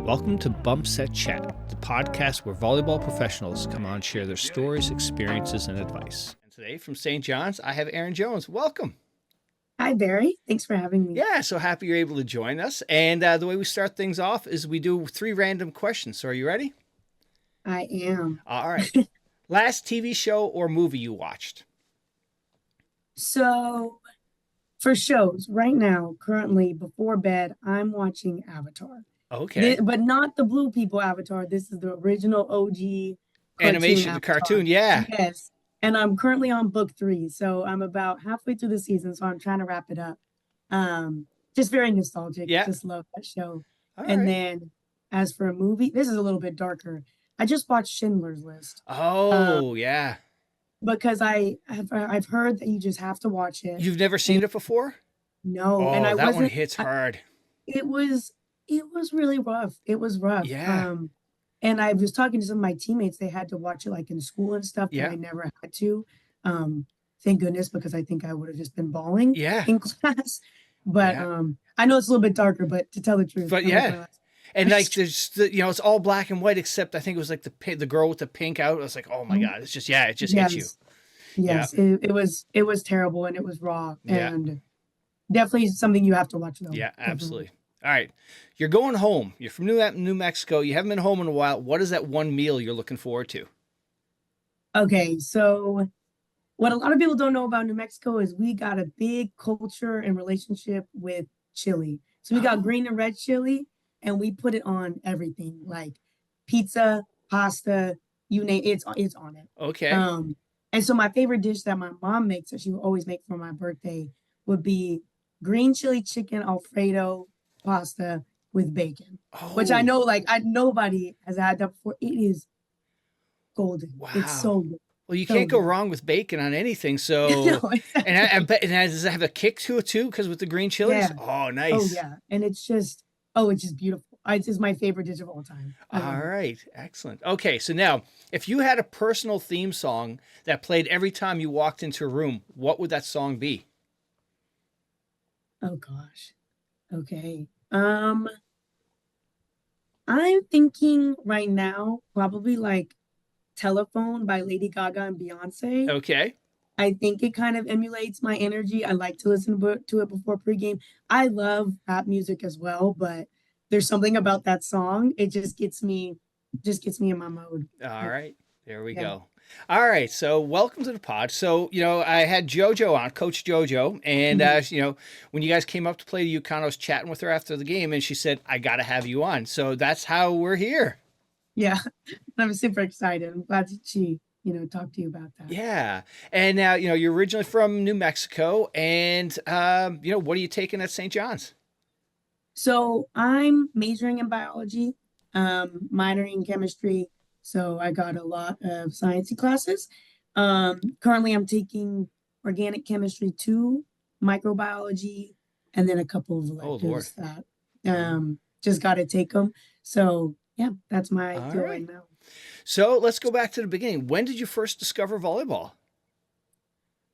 Welcome to Bump Set Chat, the podcast where volleyball professionals come on and share their stories, experiences, and advice. And today from St. John's, I have Erin Jones. Welcome. Hi, Barry. Thanks for having me. Yeah, so happy you're able to join us. And the way we start things off is we do 3 random questions. So are you ready? I am. All right. Last TV show or movie you watched? So, for shows, right now, currently, before bed, I'm watching Avatar. Okay. But not the blue people Avatar. This is the original OG Animation, Avatar. the cartoon, yeah. Yes. And I'm currently on book 3. So, I'm about halfway through the season. So, I'm trying to wrap it up. Just very nostalgic. Yeah. Just love that show. All and right. then, as for a movie, this is a little bit darker. I just watched Schindler's List. Oh, yeah. Because I've heard that you just have to watch it. You've never seen it before? No, Oh, and that one hits hard. It was really rough. It was rough. Yeah. And I was talking to some of my teammates. They had to watch it like in school and stuff, Yeah. but I never had to. Thank goodness, because I think I would have just been bawling Yeah. in class. But Yeah. I know it's a little bit darker, but to tell the truth. But yeah. And like there's it's all black and white except I think it was like the girl with the pink out. I was like, oh my God, it just hits you. Yes, Yeah. it was terrible and it was raw. Yeah. And definitely something you have to watch though. Yeah, absolutely. All right. You're going home. You're from New Mexico. You haven't been home in a while. What is that one meal you're looking forward to? Okay, so what a lot of people don't know about New Mexico is we got a big culture and relationship with chili. So we got green and red chili, and we put it on everything, like pizza, pasta, you name it, it's on it. Okay. And so my favorite dish that my mom makes, that she would always make for my birthday, would be green chili chicken Alfredo pasta with bacon, which I know nobody has had that before. It is golden. Wow. It's so good. Well, you can't go wrong with bacon on anything. So, No, exactly. and does it have a kick to it too? Because with the green chilies, oh, nice. Oh yeah, and it's just beautiful. It's my favorite dish of all time. All right, excellent. Okay, so now, if you had a personal theme song that played every time you walked into a room, what would that song be? Oh gosh. Okay. I'm thinking right now probably like Telephone by Lady Gaga and Beyonce. Okay. I think it kind of emulates my energy. I like to listen to it before pregame. I love rap music as well, but there's something about that song. It just gets me in my mode. All right. There we go. All right. So welcome to the pod. So, I had JoJo on, Coach JoJo. And, when you guys came up to play the UConn, I was chatting with her after the game and she said, I got to have you on. So that's how we're here. Yeah. I'm super excited. I'm glad that she, talked to you about that. Yeah. And now, you're originally from New Mexico and, what are you taking at St. John's? So I'm majoring in biology, minoring in chemistry. So I got a lot of sciencey classes. Currently I'm taking organic chemistry 2, microbiology, and then a couple of electives that just got to take them. So yeah, that's my deal right now. So let's go back to the beginning. When did you first discover volleyball?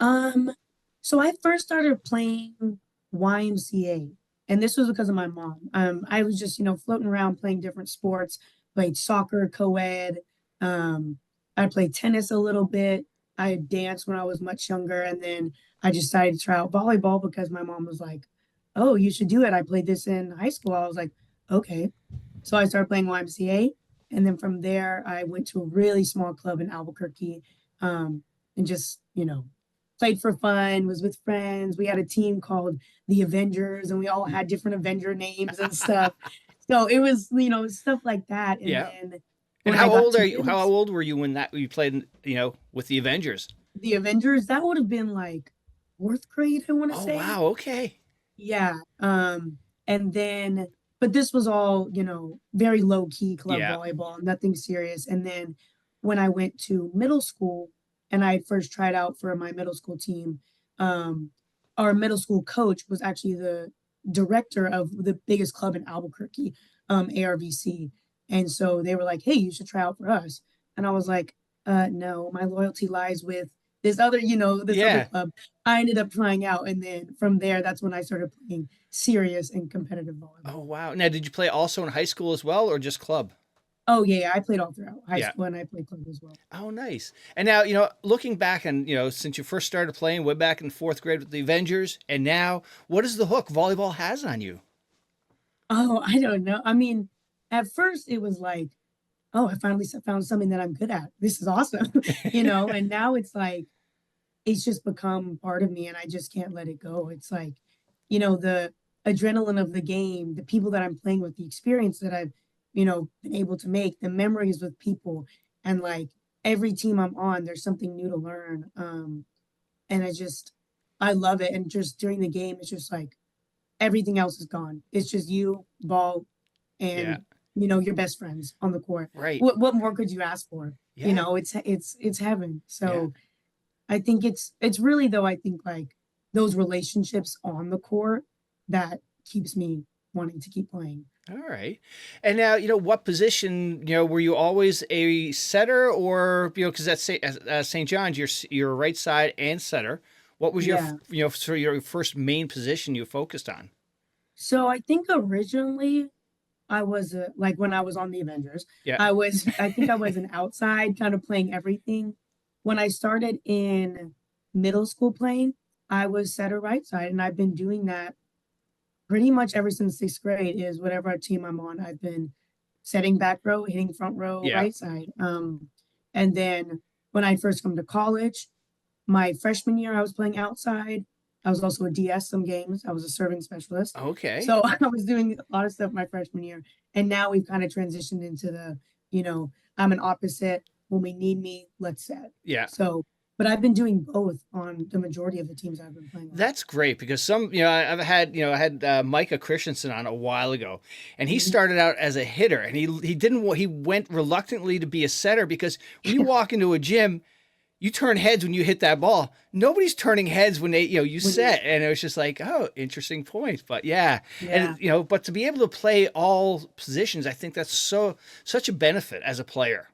So I first started playing YMCA, and this was because of my mom. I was just, floating around playing different sports, played soccer, co-ed. I played tennis a little bit. I danced when I was much younger, and then I just decided to try out volleyball because my mom was like, oh, you should do it. I played this in high school. I was like, okay. So I started playing YMCA. And then from there, I went to a really small club in Albuquerque and just, played for fun, was with friends. We had a team called the Avengers, and we all had different Avenger names and stuff. So it was, stuff like that. And then and how old were you when you played, with the Avengers? The Avengers, that would have been like 4th grade, I want to say. Oh, wow. Okay. Yeah. And then, but this was all, very low key club volleyball, nothing serious. And then when I went to middle school and I first tried out for my middle school team, our middle school coach was actually the director of the biggest club in Albuquerque, ARVC. And so they were like, hey, you should try out for us. And I was like, no, my loyalty lies with this other, this other Yeah. club. I ended up trying out. And then from there, that's when I started playing serious and competitive Oh, volleyball. wow. Now, did you play also in high school as well, or just club? Oh, yeah, I played all throughout high Yeah. school and I played club as well. Oh, nice. And now, looking back and, since you first started playing way back in fourth grade with the Avengers, and now, what is the hook volleyball has on you? Oh, I don't know. I mean, at first it was like, oh, I finally found something that I'm good at. This is awesome, and now it's like, it's just become part of me and I just can't let it go. It's like, the adrenaline of the game, the people that I'm playing with, the experience that I've, been able to make, the memories with people, and like every team I'm on, there's something new to learn. And I love it. And just during the game, it's just like everything else is gone. It's just you, ball, Yeah. and your best friends on the court. Right. What more could you ask for? Yeah. It's heaven. Yeah. So I think it's really though, I think like those relationships on the court that keeps me wanting to keep playing. All right. And now, what position, were you always a setter or, because at St. John's, you're right side and setter. What was Yeah. sort of your first main position you focused on? So I think originally I was like when I was on the Avengers, Yeah. I think I was an outside kind of playing everything. When I started in middle school playing, I was setter right side, and I've been doing that pretty much ever since sixth grade. Is whatever team I'm on, I've been setting back row, hitting front row, Yeah. right side. And then when I first come to college, my freshman year, I was playing outside. I was also a DS some games. I was a serving specialist. Okay. So I was doing a lot of stuff my freshman year. And now we've kind of transitioned into I'm an opposite. When we need me, let's set. Yeah. So, but I've been doing both on the majority of the teams I've been playing on. That's great because I had Micah Christensen on a while ago, and he Mhm. started out as a hitter, and he went reluctantly to be a setter because when you walk into a gym, you turn heads when you hit that ball. Nobody's turning heads when you When you, set, and it was just like, oh, interesting point. But yeah, yeah, and but to be able to play all positions, I think that's such a benefit as a player.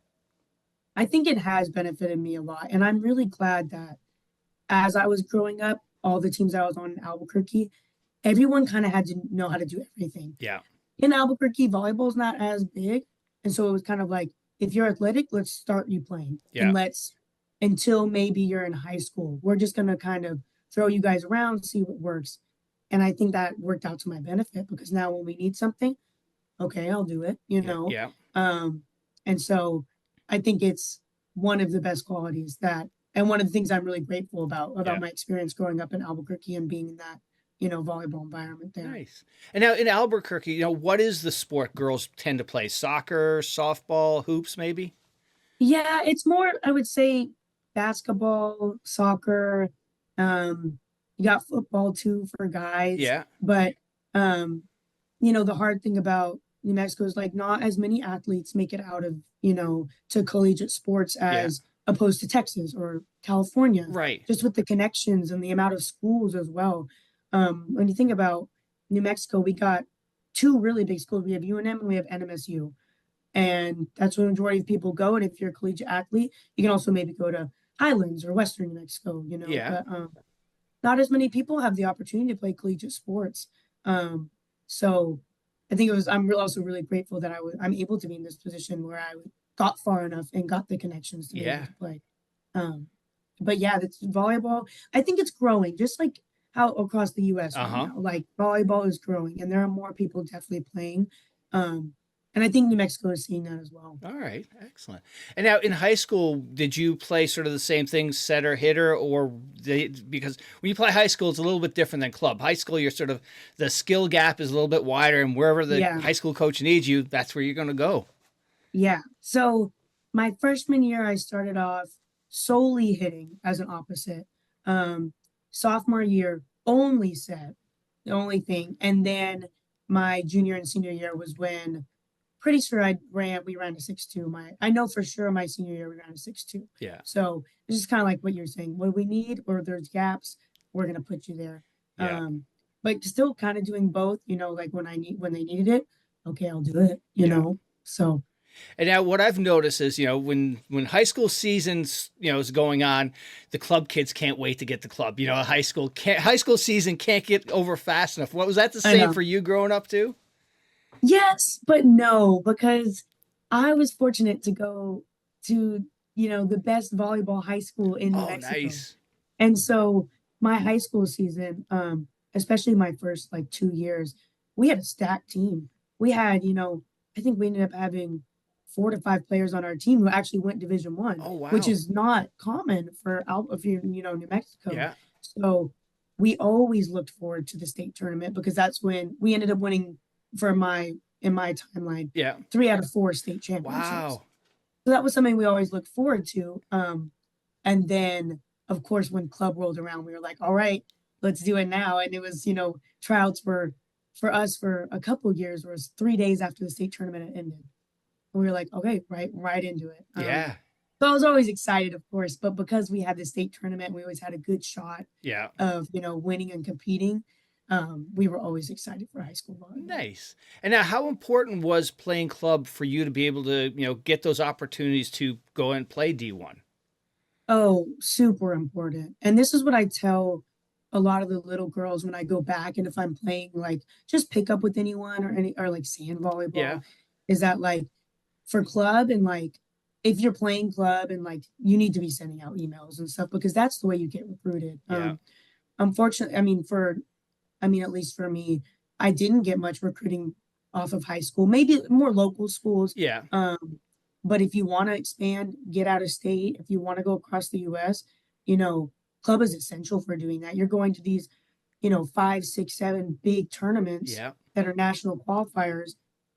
I think it has benefited me a lot. And I'm really glad that as I was growing up, all the teams I was on in Albuquerque, everyone kind of had to know how to do everything. Yeah, In Albuquerque, volleyball's not as big. And so it was kind of like, if you're athletic, let's start you playing. And yeah, let's, until maybe you're in high school, we're just going to kind of throw you guys around, see what works. And I think that worked out to my benefit because now when we need something, okay, I'll do it. yeah, yeah, Um, and so I think it's one of the best qualities that, and one of the things I'm really grateful about yeah. my experience growing up in Albuquerque and being in that, volleyball environment there. Nice. And now in Albuquerque, what is the sport girls tend to play? Soccer, softball, hoops, maybe? Yeah, it's more, I would say, basketball, soccer. You got football too for guys, Yeah, but um, the hard thing about New Mexico is like not as many athletes make it out of, to collegiate sports yeah. as opposed to Texas or California, Right. just with the connections and the amount of schools as well. When you think about New Mexico, we got two really big schools. We have UNM and we have NMSU. And that's where the majority of people go. And if you're a collegiate athlete, you can also maybe go to Highlands or Western New Mexico, Yeah. but not as many people have the opportunity to play collegiate sports. So I think also really grateful that I'm able to be in this position where I got far enough and got the connections to be able Yeah. to play. Um, but yeah, that's volleyball. I think it's growing, just like how across the U.S. right Uh-huh. now, like volleyball is growing, and there are more people definitely playing. Um, and I think New Mexico is seeing that as well. All right. Excellent. And now in high school, did you play sort of the same thing, setter, hitter, because when you play high school, it's a little bit different than club. High school, you're sort of, the skill gap is a little bit wider, and wherever the Yeah, high school coach needs you, that's where you're going to go. yeah. So my freshman year, I started off solely hitting as an opposite. Um, Sophomore year, only set, the only thing. And then my junior and senior year was when pretty sure we ran a 6-2. I know for sure my senior year we ran a 6-2. Yeah. So it's just kind of like what you're saying. What we need or there's gaps, we're gonna put you there. Yeah. But still kind of doing both, like when they needed it, okay, I'll do it, Yeah. So And now what I've noticed is, when high school seasons, is going on, the club kids can't wait to get the club. High school season can't get over fast enough. What was that the I same know. for you growing up too? Yes, but no, because I was fortunate to go to, the best volleyball high school in New Oh, Mexico. nice. And so my high school season, especially my first like 2 years, we had a stacked team. We had, I think we ended up having 4 to 5 players on our team who actually went Division 1, Oh, which wow. is not common for if you're, New Mexico. Yeah. So we always looked forward to the state tournament because that's when we ended up winning for in my timeline, Yeah. 3 out of 4 state championships. Wow. So that was something we always looked forward to. And then, of course, when club rolled around, we were like, all right, let's do it now. And it was, tryouts were for us for a couple of years, was 3 days after the state tournament had ended. And we were like, okay, right into it. Yeah. So I was always excited, of course, but because we had the state tournament, we always had a good shot Yeah. of, winning and competing. We were always excited for high school volleyball. Nice. And now, how important was playing club for you to be able to, get those opportunities to go and play D1? Oh, super important. And this is what I tell a lot of the little girls when I go back and if I'm playing like just pick up with anyone or like sand Yeah. volleyball, is that like for club and like if you're playing club and like you need to be sending out emails and stuff because that's the way you get recruited. Yeah. Unfortunately, at least for me, I didn't get much recruiting off of high school, maybe more local schools. Yeah. But if you want to expand, get out of state, if you want to go across the US, club is essential for doing that. You're going to these, 5, 6, 7 big tournaments Yeah. that are national qualifiers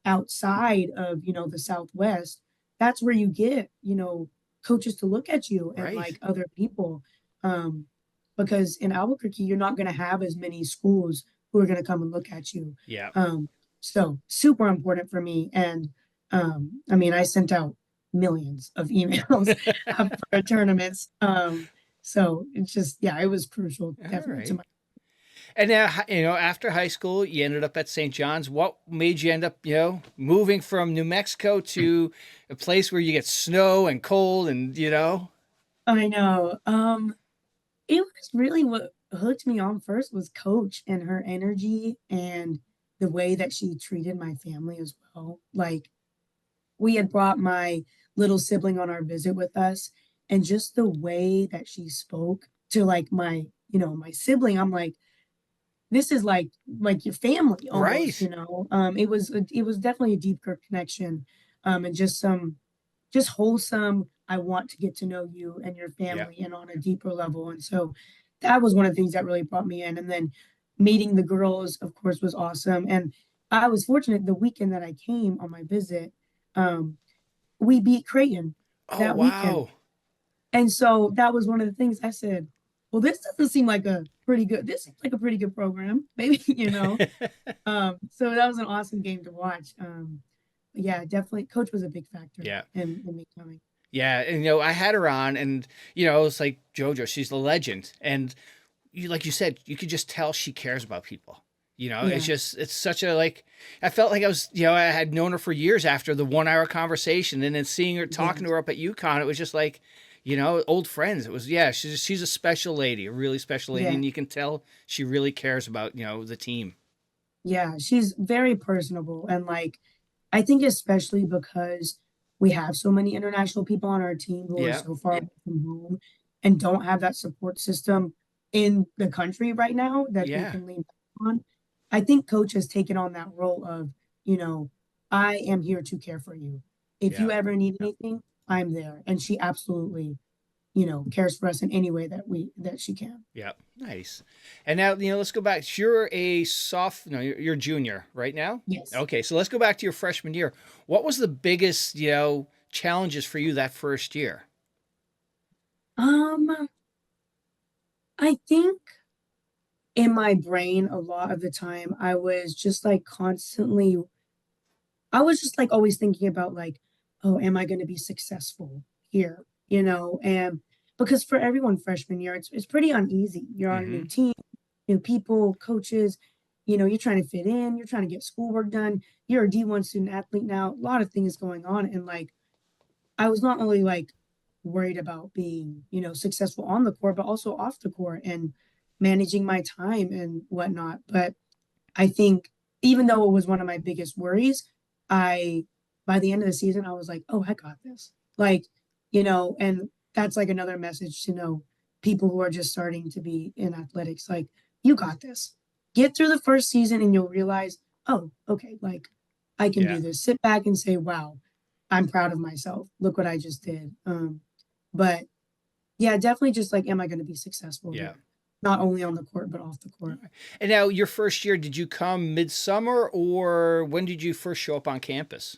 outside of, the Southwest. That's where you get, coaches to look at you and Right. like other people. Um, because in Albuquerque, you're not going to have as many schools who are going to come and look at you. Yeah. So super important for me. And I sent out millions of emails for tournaments. So it's just, yeah, it was crucial, All definitely to right. my. And now, after high school, you ended up at St. John's. What made you end up, moving from New Mexico to a place where you get snow and cold and. I know. It was really what hooked me on first was Coach and her energy and the way that she treated my family as well. Like we had brought my little sibling on our visit with us, and just the way that she spoke to like my sibling, I'm like, this is like your family almost, Right. it was definitely a deeper connection, and just wholesome. I want to get to know you and your Yeah. family and on a deeper level. And so that was one of the things that really brought me in. And then meeting the girls, of course, was awesome. And I was fortunate the weekend that I came on my visit, um, we beat Creighton Oh, that weekend. wow. And so that was one of the things I said, well, this doesn't seem like this seems like a pretty good program, maybe, So that was an awesome game to watch. Yeah, definitely. Coach was a big factor Yeah. in me coming. Yeah. And, I had her on and, it's like JoJo, she's the legend. And like you said, you could just tell she cares about people. It's Yeah, just, it's such a, like, I felt like I was, I had known her for years after the 1 hour conversation and then seeing her, talking to yes, her up at UConn. It was just like, old friends. It was, yeah, she's a special lady, a really special lady. yeah, And you can tell she really cares about, the team. yeah. She's very personable, and like, I think especially because we have so many international people on our team who are Yeah. so far away from home and don't have that support system in the country right now that they Yeah. can lean back on. I think Coach has taken on that role of, you know, I am here to care for you. If Yeah. you ever need anything, I'm there. And she absolutely, cares for us in any way that she can. Yeah. Nice. And now, let's go back. You're a no, you're a junior right now. Yes. Okay. So let's go back to your freshman year. What was the biggest, challenges for you that first year? Um, I think in my brain a lot of the time I was just like always thinking about like, oh, am I going to be successful here? And because for everyone freshman year, it's pretty uneasy. You're on a new Mm-hmm. team, new people, coaches, you're trying to fit in, you're trying to get schoolwork done. You're a D1 student athlete now, a lot of things going on. And like, I was not only like worried about being, successful on the court, but also off the court and managing my time and whatnot. But I think even though it was one of my biggest worries, I, by the end of the season, I was like, oh, I got this. Like, and that's like another message to know people who are just starting to be in athletics. Like, you got this. Get through the first season and you'll realize, oh, okay, like I can Yeah. do this. Sit back and say, wow, I'm proud of myself. Look what I just did. But yeah, definitely just like, am I going to be successful Yeah. here? Not only on the court, but off the court. And now your first year, did you come midsummer or when did you first show up on campus?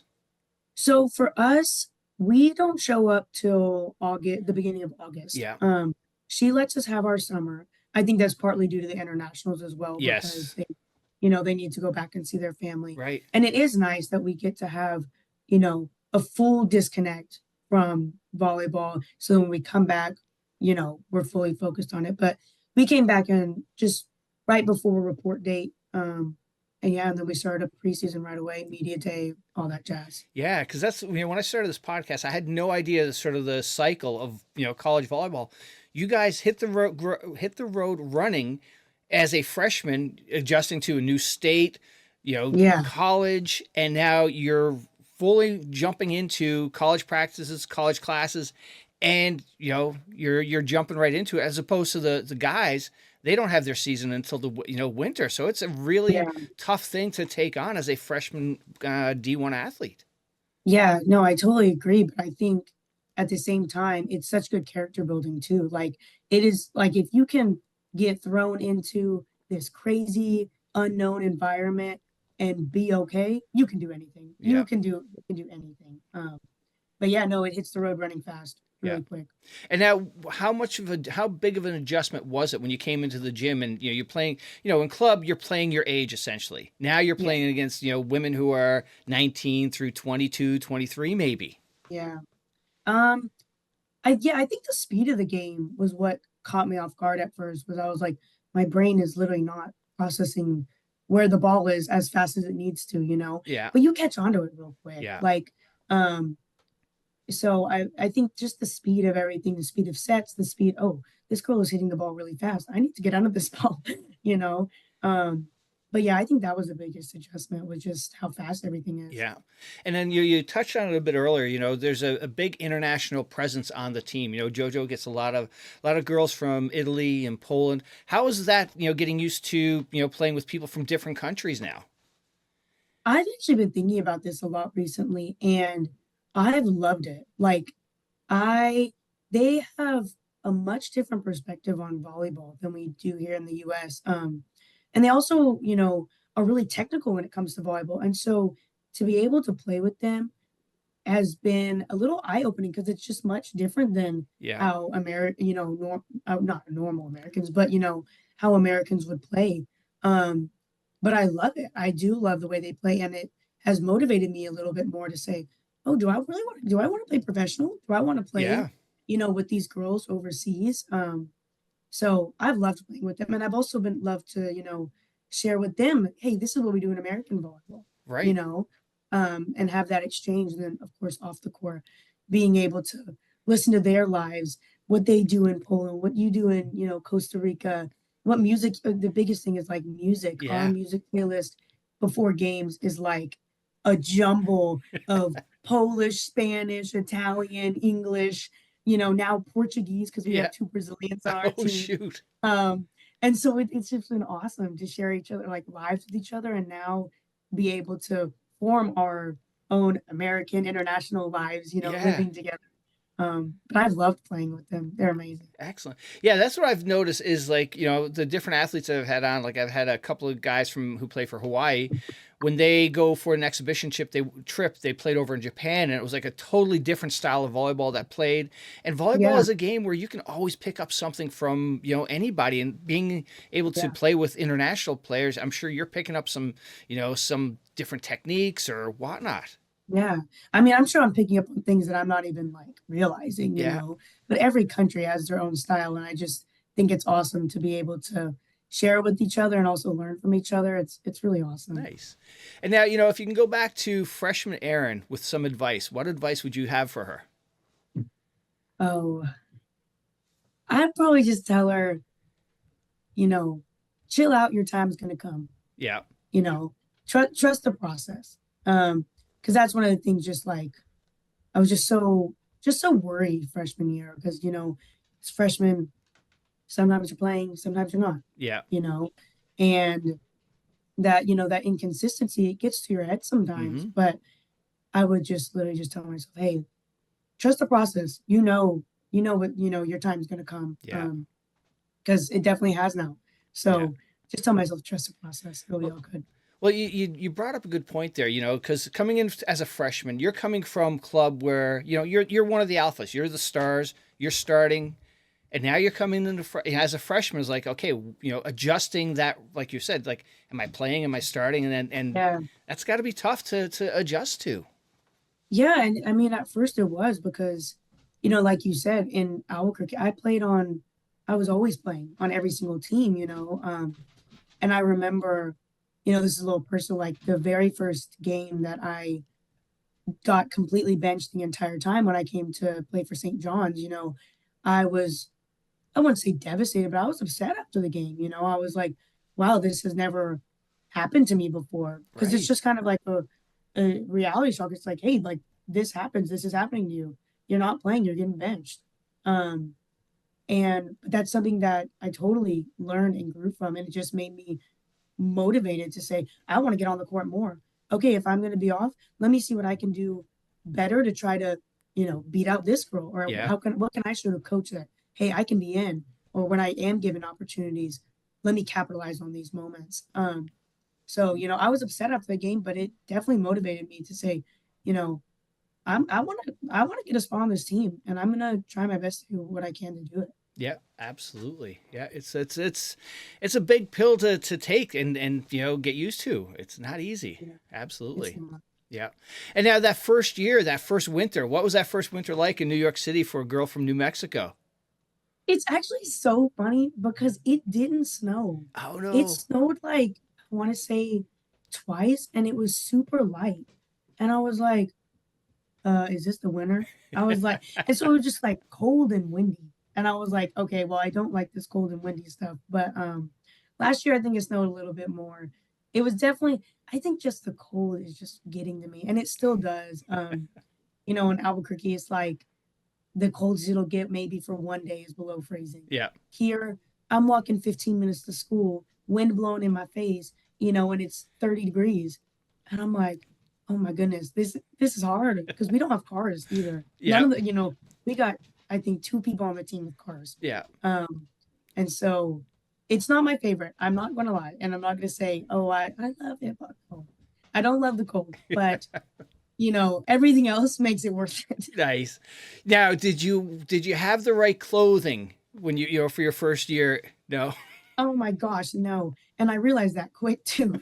So for us, we don't show up till August, the beginning of August. Yeah. She lets us have our summer. I think that's partly due to the internationals as well, because Yes. they need to go back and see their family. Right. And it is nice that we get to have, a full disconnect from volleyball. So when we come back, we're fully focused on it. But we came back in just right before report date. And yeah, and then we started a preseason right away, media day, all that jazz. Yeah, because that's when I started this podcast, I had no idea the sort of the cycle of college volleyball. You guys hit the road running as a freshman, adjusting to a new state, Yeah, college, and now you're fully jumping into college practices, college classes, and you're jumping right into it as opposed to the guys. They don't have their season until the winter, so it's a really yeah, tough thing to take on as a freshman D1 athlete. yeah. No, I totally agree. But I think at the same time, it's such good character building too. Like it is like if you can get thrown into this crazy unknown environment and be okay, you can do anything. Yeah, You can do anything. But yeah, no, it hits the road running fast, yeah. really quick. And now, how big of an adjustment was it when you came into the gym and you're playing, in club you're playing your age essentially. Now you're Yeah, playing against women who are 19 through 22, 23 maybe. yeah. Um, I think the speed of the game was what caught me off guard at first, was I was like, my brain is literally not processing where the ball is as fast as it needs to. Yeah, But you catch on to it real quick. yeah, Like, so I think just the speed of everything, the speed of sets, the speed, oh, this girl is hitting the ball really fast. I need to get under this ball, you know. Um, but yeah, I think that was the biggest adjustment, was just how fast everything is. yeah. And then you touched on it a bit earlier. There's a big international presence on the team. JoJo gets a lot of girls from Italy and Poland. How is that? Getting used to playing with people from different countries now. I've actually been thinking about this a lot recently, and I've loved it. Like, I they have a much different perspective on volleyball than we do here in the US. And they also, are really technical when it comes to volleyball. And so to be able to play with them has been a little eye-opening, because it's just much different than Yeah, how not normal Americans, but how Americans would play. Um, but I love it. I do love the way they play, and it has motivated me a little bit more to say, oh, do I want to play professional? Do I want to play, yeah, with these girls overseas? So I've loved playing with them, and I've also been loved to, share with them, hey, this is what we do in American volleyball, you right. know, and have that exchange. And then, of course, off the court, being able to listen to their lives, what they do in Poland, what you do in, Costa Rica, what music. The biggest thing is like music. Our Yeah, music playlist before games is like a jumble of Polish, Spanish, Italian, English, now Portuguese, because we yeah. have two Brazilians on our Oh team. shoot. Um, and so it's just been awesome to share each other like lives with each other, and now be able to form our own American international lives, Yeah. living together. But I've loved playing with them. They're amazing. Excellent. Yeah, that's what I've noticed is like, the different athletes that I've had on, like I've had a couple of guys who play for Hawaii. When they go for an exhibition trip, they played over in Japan, and it was like a totally different style of volleyball that played. And volleyball Yeah, is a game where you can always pick up something from, anybody, and being able to yeah, play with international players, I'm sure you're picking up some different techniques or whatnot. yeah. I mean, I'm sure I'm picking up on things that I'm not even like realizing, Yeah. but every country has their own style, and I just think it's awesome to be able to share with each other and also learn from each other. It's really awesome. Nice. And now, if you can go back to freshman Erin with some advice, what advice would you have for her? Oh, I'd probably just tell her, chill out, your time's gonna come. Yeah. Trust the process. Because that's one of the things, just like I was just so worried freshman year because it's freshman, sometimes you're playing, sometimes you're not, Yeah. And that inconsistency, it gets to your head sometimes. Mm-hmm. But I would just literally just tell myself, hey, trust the process. What your time's gonna come. Yeah. Because it definitely has now. So Yeah. just tell myself, trust the process. It'll be all good. Well, you brought up a good point there, because coming in as a freshman, you're coming from club where, you're one of the alphas, you're the stars, you're starting, and now you're coming in as a freshman is like, okay, adjusting that, like you said, like, am I playing, am I starting? And Yeah. that's got to be tough to adjust to. Yeah, and I mean, at first it was because, like you said, in Albuquerque, I was always playing on every single team, and I remember, this is a little personal, like the very first game that I got completely benched the entire time when I came to play for St. John's, I was, I wouldn't say devastated, but I was upset after the game, I was like, wow, this has never happened to me before. Because it's Right. just kind of like a reality shock. It's like, hey, like this happens, this is happening to you. You're not playing, you're getting benched. Um, and that's something that I totally learned and grew from. And it just made me motivated to say, I want to get on the court more. Okay, if I'm going to be off, let me see what I can do better to try to, beat out this girl. Or Yeah. what can I show the coach that, hey, I can be in, or when I am given opportunities, let me capitalize on these moments. So, I was upset after the game, but it definitely motivated me to say, you know, I want to get a spot on this team, and I'm gonna try my best to do what I can to do it. Yeah, absolutely. Yeah, it's a big pill to take and get used to. It's not easy. You know, it's Absolutely. not. Yeah. And now that first year, that first winter, what was that first winter like in New York City for a girl from New Mexico? It's actually so funny because it didn't snow. Oh It no. snowed like I want to say twice, and it was super light. And I was like, is this the winter? I was like, and so it was just like cold and windy. And I was like, okay, well, I don't like this cold and windy stuff. But last year I think it snowed a little bit more. It was definitely, I think just the cold is just getting to me. And it still does. In Albuquerque, it's like the coldest it'll get maybe for one day is below freezing. Yeah. Here, I'm walking 15 minutes to school, wind blowing in my face, and it's 30 degrees. And I'm like, oh my goodness, this is hard because we don't have cars either. None Yeah. of we got, I think, two people on the team with cars. Yeah. And so it's not my favorite. I'm not going to lie. And I'm not going to say, oh, I love it. But oh, I don't love the cold, but everything else makes it worth it. Nice. Now, did you have the right clothing when for your first year? No. Oh my gosh, no. And I realized that quick too.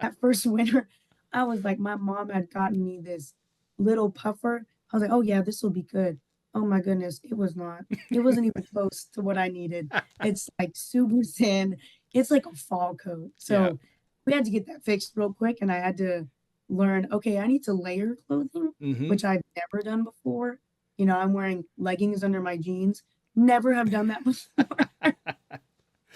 That first winter, I was like, my mom had gotten me this little puffer. I was like, oh yeah, this will be good. Oh my goodness, it was not. It wasn't even close to what I needed. It's like super thin. It's like a fall coat. Yeah. So we had to get that fixed real quick, and I had to learn, okay, I need to layer clothing, Mm-hmm. which I've never done before. I'm wearing leggings under my jeans. Never have done that before.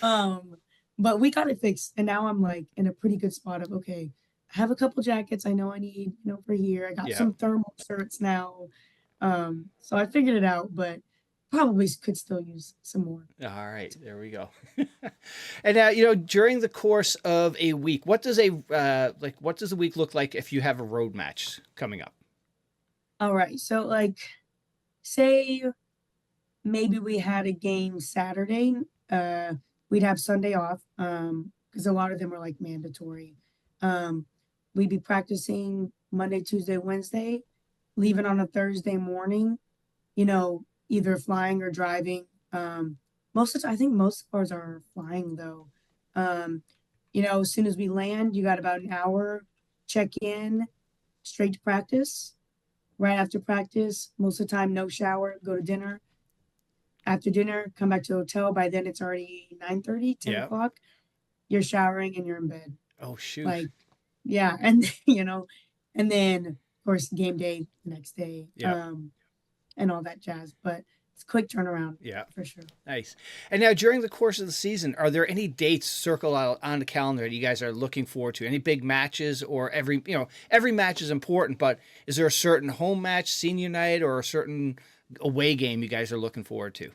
Um, but we got it fixed, and now I'm like in a pretty good spot of, okay, I have a couple jackets I know I need, for here. I got Yeah. some thermal shirts now. So I figured it out, but probably could still use some more. All right, there we go. And now, during the course of a week, what does a week look like if you have a road match coming up? All right. So like say maybe we had a game Saturday, we'd have Sunday off, because a lot of them are like mandatory. Um, we'd be practicing Monday, Tuesday, Wednesday, leaving on a Thursday morning, either flying or driving. I think most of ours are flying though. Um, as soon as we land, you got about an hour, check in, straight to practice. Right after practice, most of the time, no shower, go to dinner. After dinner, come back to the hotel. By then, it's already 9:30, 10 Yeah. o'clock. you're showering and you're in bed. Oh, shoot. Like, yeah. And, and then of course, game day the next day, Yeah. and all that jazz. But it's a quick turnaround Yeah. for sure. Nice. And now, during the course of the season, are there any dates circled out on the calendar that you guys are looking forward to? Any big matches, or every match is important, but is there a certain home match, senior night, or a certain away game you guys are looking forward to?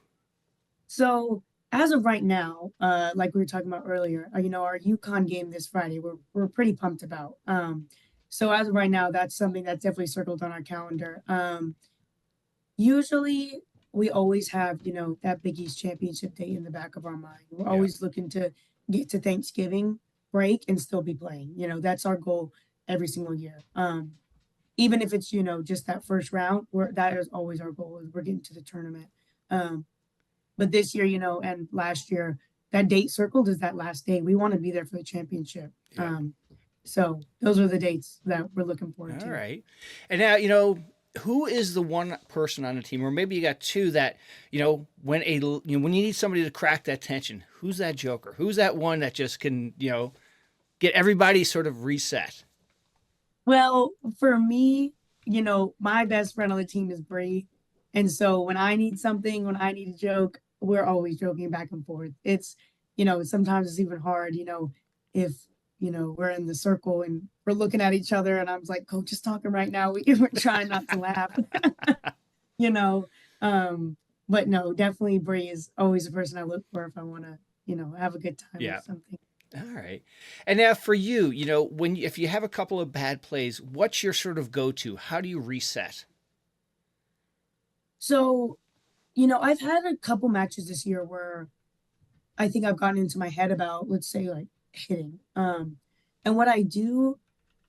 So as of right now, like we were talking about earlier, our UConn game this Friday, we're pretty pumped about. So as of right now, that's something that's definitely circled on our calendar. Usually we always have, that Big East championship date in the back of our mind. We're Yeah. always looking to get to Thanksgiving break and still be playing. That's our goal every single year. Even if it's, just that first round, that is always our goal, is we're getting to the tournament. But this year, and last year, that date circled is that last day. We want to be there for the championship. Yeah. So those are the dates that we're looking forward to. All right. And now, who is the one person on the team, or maybe you got two that, when you need somebody to crack that tension, who's that joker? Who's that one that just can, get everybody sort of reset? Well, for me, my best friend on the team is Bree. And so when I need something, when I need a joke, we're always joking back and forth. It's, sometimes it's even hard, if, we're in the circle and we're looking at each other and I'm like, coach is talking right now. We're trying not to laugh, you know. But no, definitely Bree is always the person I look for if I want to, have a good time Yeah. or something. All right. And now for you, if you have a couple of bad plays, what's your sort of go-to? How do you reset? So, I've had a couple matches this year where I think I've gotten into my head about, let's say, like hitting. And what I do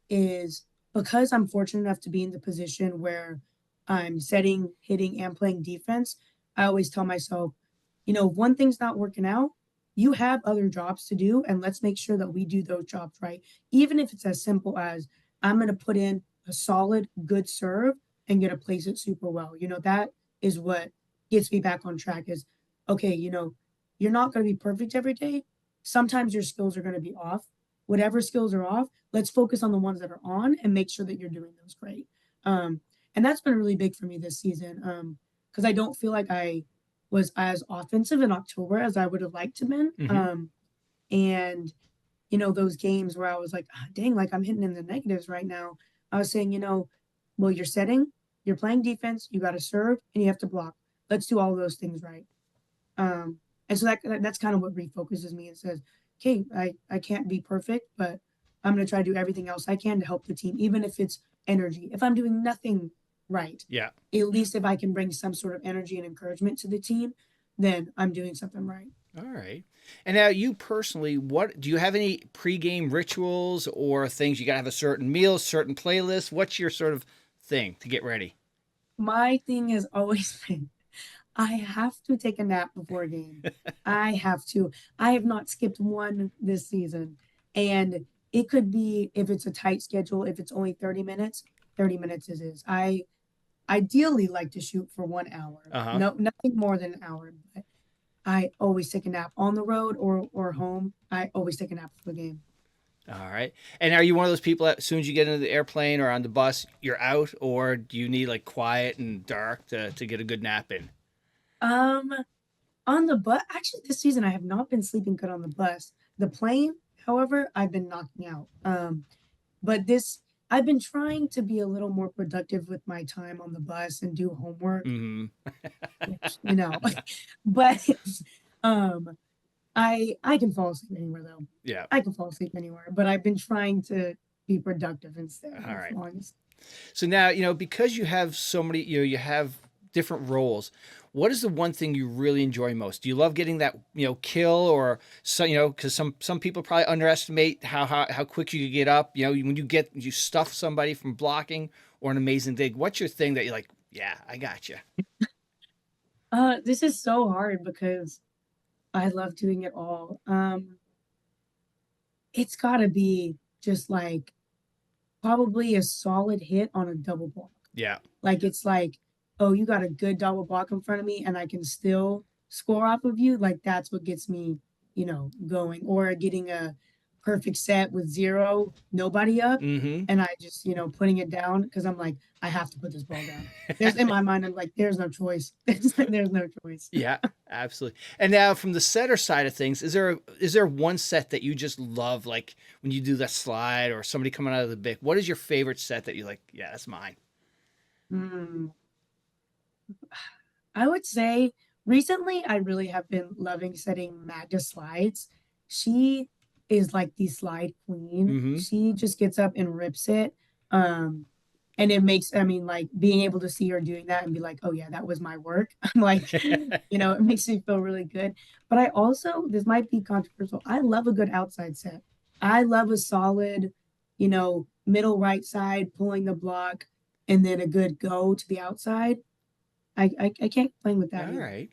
is, because I'm fortunate enough to be in the position where I'm setting, hitting, and playing defense, I always tell myself, if one thing's not working out, you have other jobs to do, and let's make sure that we do those jobs right. Even if it's as simple as I'm going to put in a solid, good serve and going to place it super well. That is what gets me back on track is, okay, you're not going to be perfect every day. Sometimes your skills are going to be off. Whatever skills are off, let's focus on the ones that are on and make sure that you're doing those great. And that's been really big for me this season, because I don't feel like I was as offensive in October as I would have liked to been. Mm-hmm. And those games where I was like, dang, like I'm hitting in the negatives right now. I was saying, well, you're setting, you're playing defense, you got to serve, and you have to block. Let's do all of those things right. And so that's kind of what refocuses me and says, okay, I can't be perfect, but I'm going to try to do everything else I can to help the team, even if it's energy. If I'm doing nothing right, Yeah. at least if I can bring some sort of energy and encouragement to the team, then I'm doing something right. All right. And now you personally, what do you have any pregame rituals or things? You got to have a certain meal, certain playlist. What's your sort of thing to get ready? My thing has always been, I have to take a nap before a game. I have to. I have not skipped one this season. And it could be, if it's a tight schedule, if it's only 30 minutes, 30 minutes is. I ideally like to shoot for 1 hour. Uh-huh. No, nothing more than an hour. But I always take a nap on the road or home. I always take a nap for the game. All right. And are you one of those people that as soon as you get into the airplane or on the bus, you're out, or do you need like quiet and dark to get a good nap in? Um, on the bus, actually, this season I have not been sleeping good on the bus. The plane, however, I've been knocking out. But I've been trying to be a little more productive with my time on the bus and do homework, Mm-hmm. which, but I can fall asleep anywhere though. Yeah. I can fall asleep anywhere, but I've been trying to be productive instead. All right. As long as So now, because you have so many, you have different roles. What is the one thing you really enjoy most? Do you love getting that, kill, or so, because some people probably underestimate how quick you can get up. When you stuff somebody from blocking or an amazing dig. What's your thing that you're like, yeah, I got you. this is so hard because I love doing it all. It's gotta be just like probably a solid hit on a double block. Yeah. Like it's like, oh, you got a good double block in front of me and I can still score off of you. Like that's what gets me, going, or getting a perfect set with zero, nobody up. Mm-hmm. And I just, putting it down because I'm like, I have to put this ball down. There's in my mind, I'm like, there's no choice. There's no choice. Yeah, absolutely. And now from the setter side of things, is there one set that you just love, like when you do that slide or somebody coming out of the big? What is your favorite set that you like? Yeah, that's mine. Mm, I would say recently I really have been loving setting Magda slides. She is like the slide queen. Mm-hmm. She just gets up and rips it. Um, and it makes, I mean, like being able to see her doing that and be like, oh yeah, that was my work. I'm like, it makes me feel really good. But I also, this might be controversial. I love a good outside set. I love a solid, middle right side, pulling the block, and then a good go to the outside. I can't complain with that All either. right.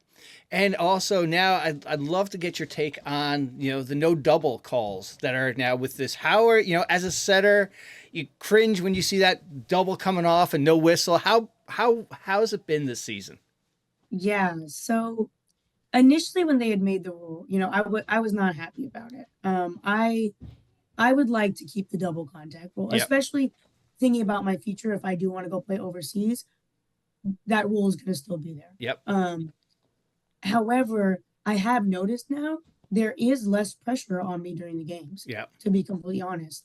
And also now I'd love to get your take on, the no double calls that are now with this. How are, as a setter, you cringe when you see that double coming off and no whistle. How has it been this season? Yeah. So initially when they had made the rule, I was not happy about it. I would like to keep the double contact rule, Yep. especially thinking about my future. If I do want to go play overseas, that rule is going to still be there. Yep. However, I have noticed now there is less pressure on me during the games, Yep. to be completely honest.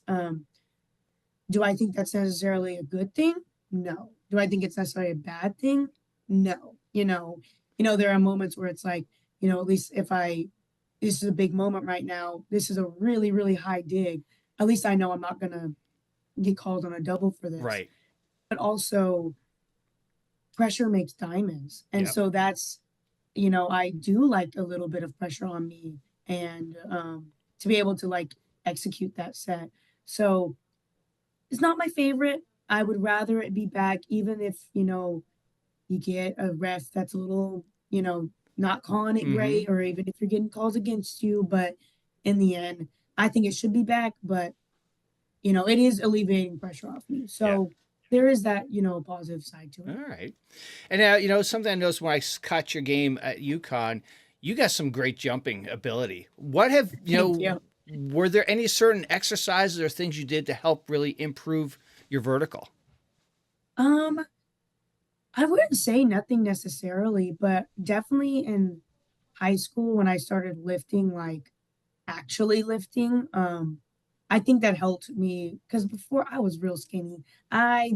Do I think that's necessarily a good thing? No. Do I think it's necessarily a bad thing? No. There are moments where it's like, at least if this is a big moment right now, this is a really, really high dig. At least I know I'm not going to get called on a double for this. Right. But also, pressure makes diamonds. And Yep. so that's, I do like a little bit of pressure on me and to be able to like execute that set. So it's not my favorite. I would rather it be back, even if, you get a ref that's a little, not calling it Mm-hmm. great, or even if you're getting calls against you. But in the end, I think it should be back. But, it is alleviating pressure off me. Yeah. So there is that, positive side to All it. right. And now, something I noticed when I caught your game at UConn, you got some great jumping ability. What have, Thank you. were there any certain exercises or things you did to help really improve your vertical? Um, I wouldn't say nothing necessarily, but definitely in high school when I started lifting, like actually lifting, I think that helped me because before I was real skinny. I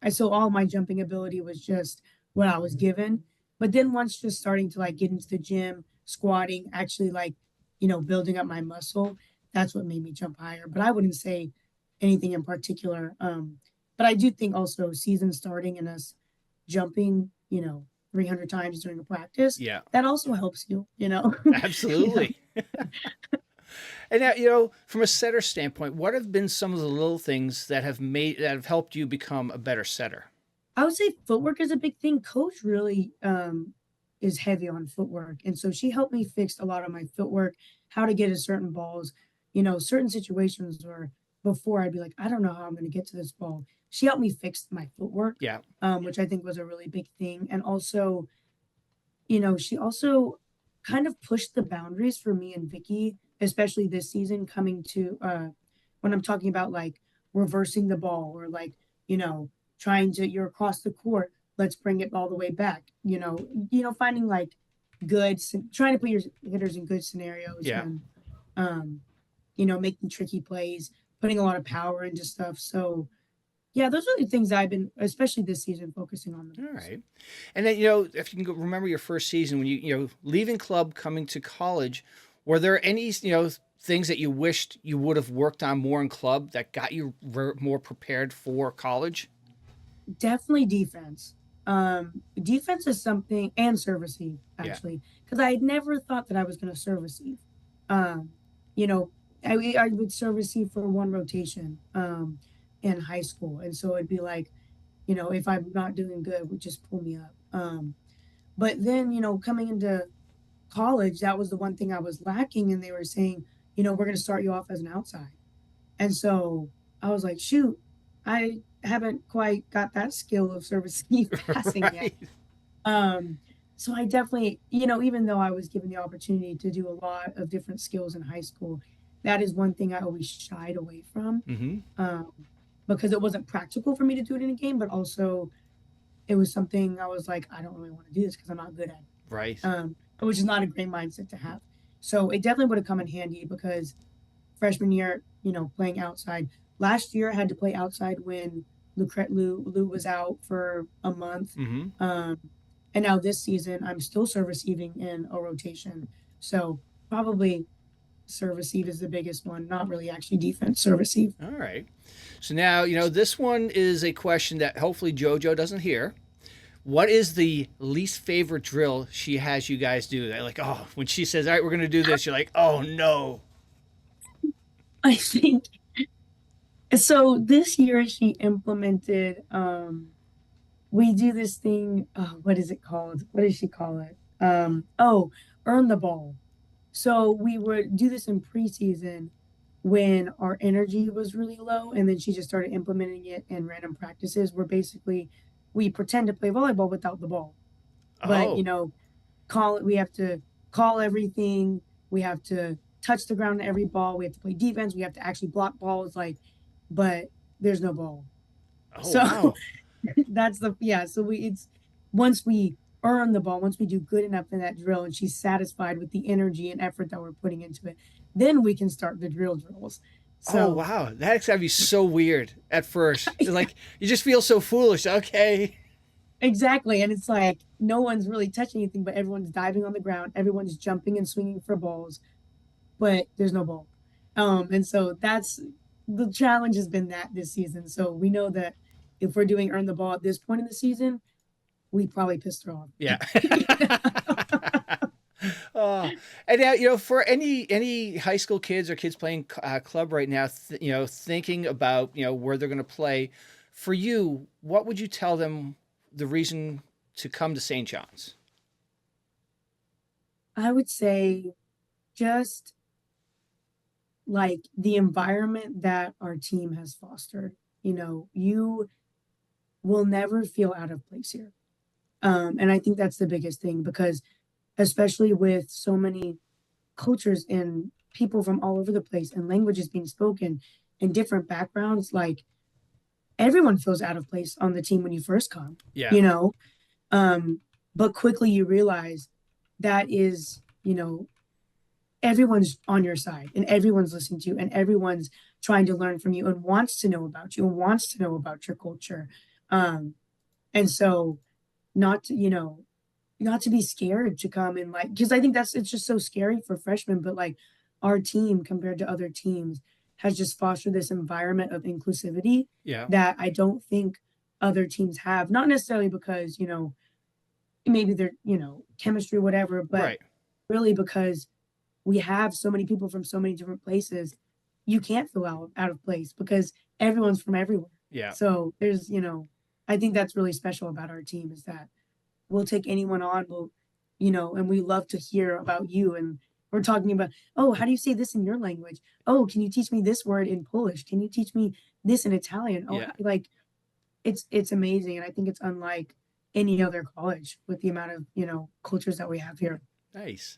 so all my jumping ability was just what I was given. But then once just starting to like get into the gym, squatting, actually like, building up my muscle, that's what made me jump higher. But I wouldn't say anything in particular. But I do think also season starting and us jumping, 300 times during a practice, Yeah, that also helps you, you know. absolutely. And now, from a setter standpoint, what have been some of the little things that have helped you become a better setter? I would say footwork is a big thing. Coach really is heavy on footwork. And so she helped me fix a lot of my footwork, how to get at certain balls, certain situations where before I'd be like, I don't know how I'm going to get to this ball. She helped me fix my footwork, Yeah, which I think was a really big thing. And also, she also kind of pushed the boundaries for me and Vicky, especially this season coming to when I'm talking about like reversing the ball or like, you know, trying to you're across the court, let's bring it all the way back. Finding like trying to put your hitters in good scenarios yeah. and um, making tricky plays, putting a lot of power into stuff. So yeah, those are the things I've been, especially this season, focusing on the All most. right. And then, if you can remember your first season when leaving club, coming to college, were there any, things that you wished you would have worked on more in club that got you more prepared for college? Definitely defense. Defense is something, and service eve Yeah. actually, because I had never thought that I was going to service eve. Um, you know, I would service eve for one rotation in high school, and so it'd be like, if I'm not doing good, it would just pull me up. But then, coming into college, that was the one thing I was lacking, and they were saying, we're going to start you off as an outside. And so I was like, shoot, I haven't quite got that skill of service passing yet. Right. Um, So I definitely, even though I was given the opportunity to do a lot of different skills in high school, that is one thing I always shied away from, Mm-hmm. um, because it wasn't practical for me to do it in a game, but also it was something I was like, I don't really want to do this because I'm not good at it. Right. Which is not a great mindset to have. So it definitely would have come in handy because freshman year, playing outside. Last year, I had to play outside when Lou was out for a month. Mm-hmm. Um, and now this season, I'm still serve receiving in a rotation. So probably serve receive is the biggest one, not really actually defense, serve receive. All right. So now, this one is a question that hopefully JoJo doesn't hear. What is the least favorite drill she has you guys do? They're like, oh, when she says, all right, we're going to do this, you're like, oh, no. I think so. This year, she implemented, we do this thing. Oh, what is it called? What does she call it? Oh, earn the ball. So we would do this in preseason when our energy was really low, and then she just started implementing it in random practices where basically we pretend to play volleyball without the ball. But Oh, call it we have to call everything. We have to touch the ground in every ball. We have to play defense. We have to actually block balls, but there's no ball. oh, So wow. that's the yeah. So it's once we earn the ball, once we do good enough in that drill, and she's satisfied with the energy and effort that we're putting into it, then we can start the drills. Oh, So wow. That's got to be so weird at first. It's like, you just feel so foolish. Okay. exactly, and it's like no one's really touching anything, but everyone's diving on the ground, everyone's jumping and swinging for balls, but there's no ball. And so that's the challenge has been that this season. So we know that if we're doing earn the ball at this point in the season, we probably pissed her off. Yeah. Oh, and now for any high school kids or kids playing club right now, thinking about where they're going to play, for you, what would you tell them the reason to come to St. John's? I would say just like the environment that our team has fostered. You will never feel out of place here. And I think that's the biggest thing because, especially with so many cultures and people from all over the place and languages being spoken and different backgrounds, like everyone feels out of place on the team when you first come, Yeah. you know? But quickly you realize that is, everyone's on your side and everyone's listening to you and everyone's trying to learn from you and wants to know about you and wants to know about your culture. Um, and so not to, not to be scared to come and because I think it's just so scary for freshmen, but like our team compared to other teams has just fostered this environment of inclusivity Yeah. that I don't think other teams have. Not necessarily because, maybe they're, chemistry, whatever, but Right. really because we have so many people from so many different places. You can't feel out of place because everyone's from everywhere. Yeah. So there's, I think that's really special about our team is that we'll take anyone on. And we love to hear about you. And we're talking about, oh, how do you say this in your language? Oh, can you teach me this word in Polish? Can you teach me this in Italian? Oh, Yeah. like it's amazing. And I think it's unlike any other college with the amount of, cultures that we have here. Nice.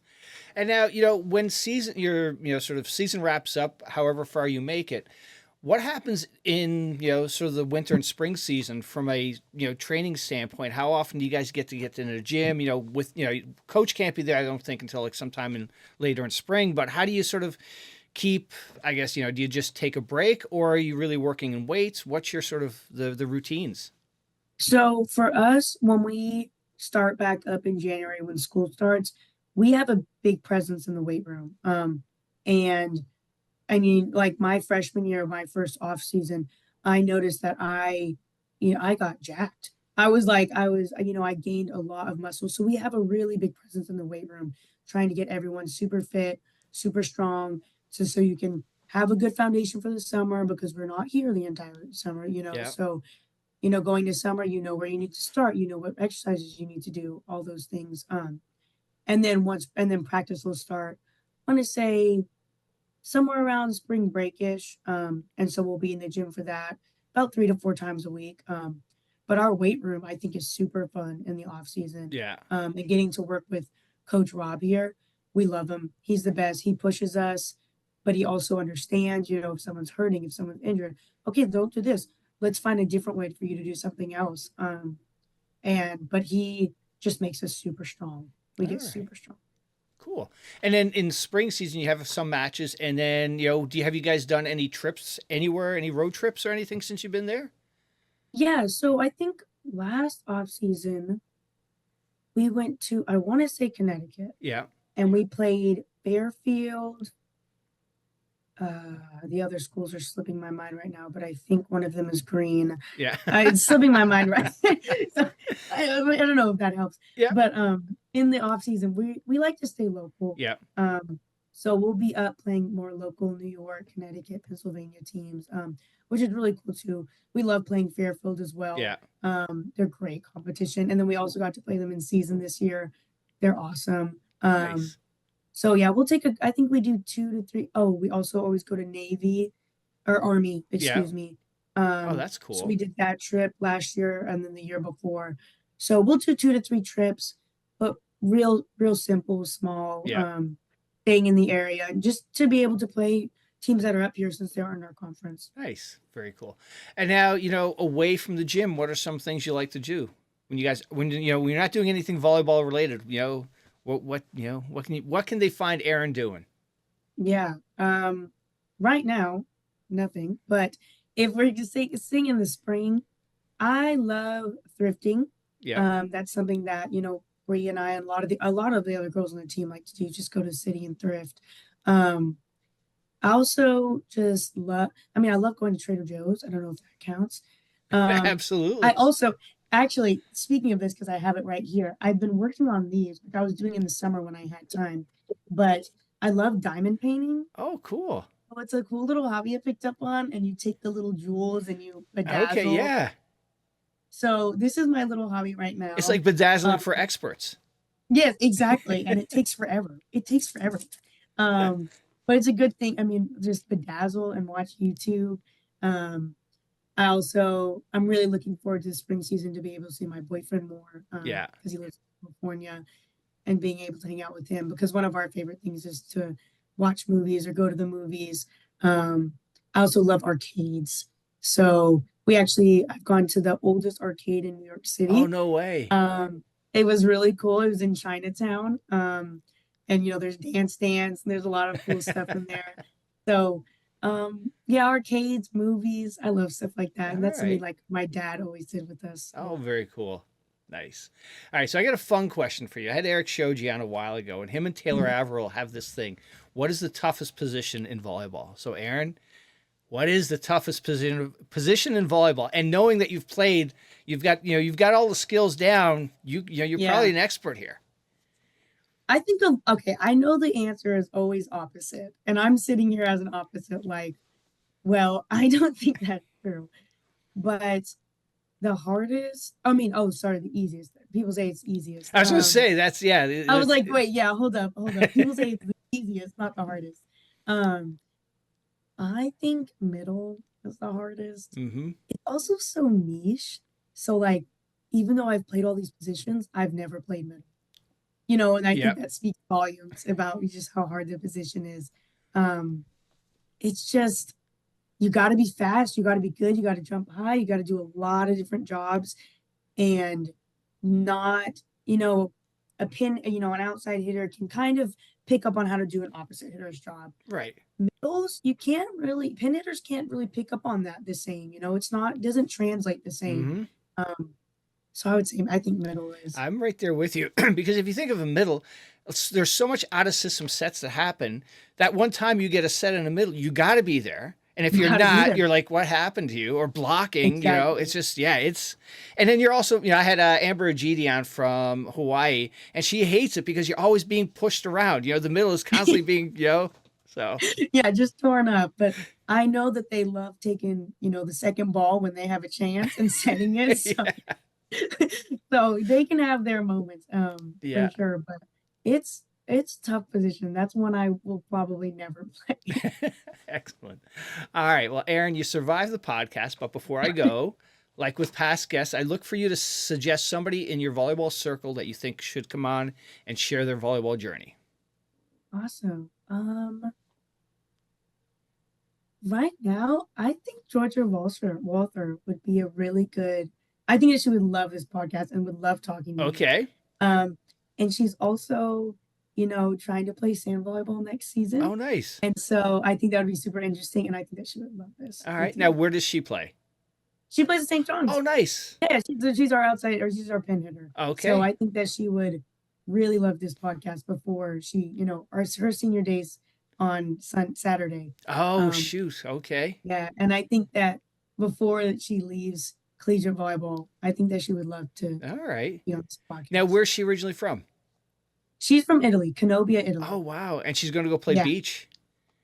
And now, when your, sort of season wraps up, however far you make it, what happens in, sort of the winter and spring season from a, training standpoint? How often do you guys get into the gym? Coach can't be there, I don't think, until like sometime later in spring, but how do you sort of keep, I guess, do you just take a break or are you really working in weights? What's your sort of the routines? So for us, when we start back up in January when school starts, we have a big presence in the weight room. And I mean, like my freshman year, my first off season, I noticed that I got jacked. I gained a lot of muscle. So we have a really big presence in the weight room, trying to get everyone super fit, super strong, so you can have a good foundation for the summer because we're not here the entire summer. Yeah. So, going to summer, you know where you need to start, you know what exercises you need to do, all those things. And then practice will start. I want to say somewhere around spring breakish. And so we'll be in the gym for that about 3 to 4 times a week. But our weight room, I think, is super fun in the off season. Yeah. And getting to work with Coach Rob here, we love him. He's the best. He pushes us, but he also understands, if someone's hurting, if someone's injured, okay, don't do this. Let's find a different way for you to do something else. But he just makes us super strong. We All get right. super strong. Cool. And then in spring season, you have some matches. And then, have you guys done any trips anywhere, any road trips or anything since you've been there? Yeah, so I think last off season we went to, I want to say Connecticut, Yeah. and we played Fairfield. The other schools are slipping my mind right now, but I think one of them is Green. Yeah. It's slipping my mind right. So I don't know if that helps. Yeah. But in the off season, we like to stay local. Yeah. So we'll be up playing more local New York, Connecticut, Pennsylvania teams, which is really cool too. We love playing Fairfield as well. Yeah. They're great competition. And then we also got to play them in season this year. They're awesome. Nice. So yeah, we'll take I think we do 2 to 3. Oh, we also always go to Navy or Army, excuse me. Oh, that's cool. So we did that trip last year and then the year before. So we'll do 2 to 3 trips, but real simple, small, Yeah. staying in the area just to be able to play teams that are up here since they are in our conference. Nice. Very cool. And now, away from the gym, what are some things you like to do when when you're not doing anything volleyball related, what can they find Erin doing? Yeah. Right now, nothing, but if we're just sing in the spring, I love thrifting. Yeah. That's something that, Bree and I and a lot of the other girls on the team like to do, just go to the city and thrift. I also just I love going to Trader Joe's. I don't know if that counts. Absolutely. I also, actually, speaking of this, because I have it right here, I've been working on these, which I was doing in the summer when I had time, but I love diamond painting. Oh, cool. Oh, it's a cool little hobby I picked up on, and you take the little jewels and you bedazzle. Okay, yeah. So this is my little hobby right now. It's like bedazzling for experts. Yes, exactly. And it takes forever. It takes forever. But it's a good thing. Just bedazzle and watch YouTube. I'm really looking forward to the spring season to be able to see my boyfriend more. Yeah. Because he lives in California, and being able to hang out with him, because one of our favorite things is to watch movies or go to the movies. I also love arcades. So I've gone to the oldest arcade in New York City. Oh, no way. It was really cool. It was in Chinatown. And there's dance and there's a lot of cool stuff in there. So arcades, movies, I love stuff like that. And that's something like my dad always did with us. Oh, very cool. Nice. All right, so I got a fun question for you. I had Eric Shoji on a while ago, and him and Taylor Averill have this thing. What is the toughest position in volleyball? So, Erin, what is the toughest position in volleyball? And knowing that you've played, you've got all the skills down. You're probably an expert here. I think I know the answer is always opposite, and I'm sitting here as an opposite. Like, well, I don't think that's true, but the hardest. The easiest. People say it's easiest. I was going to say that's yeah. I was like, wait, yeah, hold up. People say it's the easiest, not the hardest. I think middle is the hardest. Mm-hmm. It's also so niche. So like, even though I've played all these positions, I've never played middle. And I think that speaks volumes about just how hard the position is. It's just, you got to be fast, you got to be good, you got to jump high, you got to do a lot of different jobs, and not, a pin, an outside hitter can kind of pick up on how to do an opposite hitter's job. Right. Middles, pin hitters can't really pick up on that the same. It doesn't translate the same. Mm-hmm. So I would say I think middle is. I'm right there with you because if you think of a middle, there's so much out of system sets that happen. That one time you get a set in the middle, you got to be there. And if you're not, you're like, what happened to you? Or blocking, exactly. It's just, and then you're also, I had Amber Ajiti on from Hawaii, and she hates it because you're always being pushed around. The middle is constantly being, so. Yeah, just torn up. But I know that they love taking, the second ball when they have a chance and setting it. So. So they can have their moments, for sure. But it's tough position. That's one I will probably never play. Excellent. All right. Well, Erin, you survived the podcast, but before I go, like with past guests, I look for you to suggest somebody in your volleyball circle that you think should come on and share their volleyball journey. Awesome. Right now, I think Georgia Walther would be a really good. I think that she would love this podcast and would love talking to me. Okay. And she's also, trying to play sand volleyball next season. Oh, nice. And so I think that would be super interesting, and I think that she would love this All with right. Now, you. where does she play? She plays at St. John's. Oh, nice. Yeah, she's our outside, or she's our pin hitter. Okay. So I think that she would really love this podcast before she, her senior days on Saturday. Oh, shoot. Okay. Yeah, and I think that before she leaves collegiate volleyball, I think that she would love to All right. be on this podcast. Now, where's she originally from? She's from Italy, Canobia, Italy. Oh, wow. And she's going to go play Yeah. beach?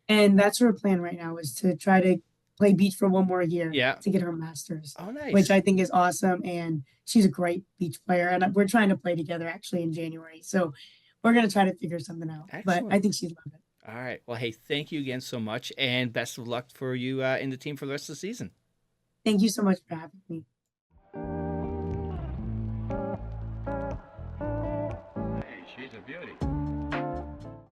And that's her plan right now, is to try to play beach for one more year to get her master's. Oh, nice. Which I think is awesome. And she's a great beach player. And we're trying to play together actually in January. So we're going to try to figure something out. Excellent. But I think she'd love it. All right. Well, hey, thank you again so much. And best of luck for you in the team for the rest of the season. Thank you so much for having me.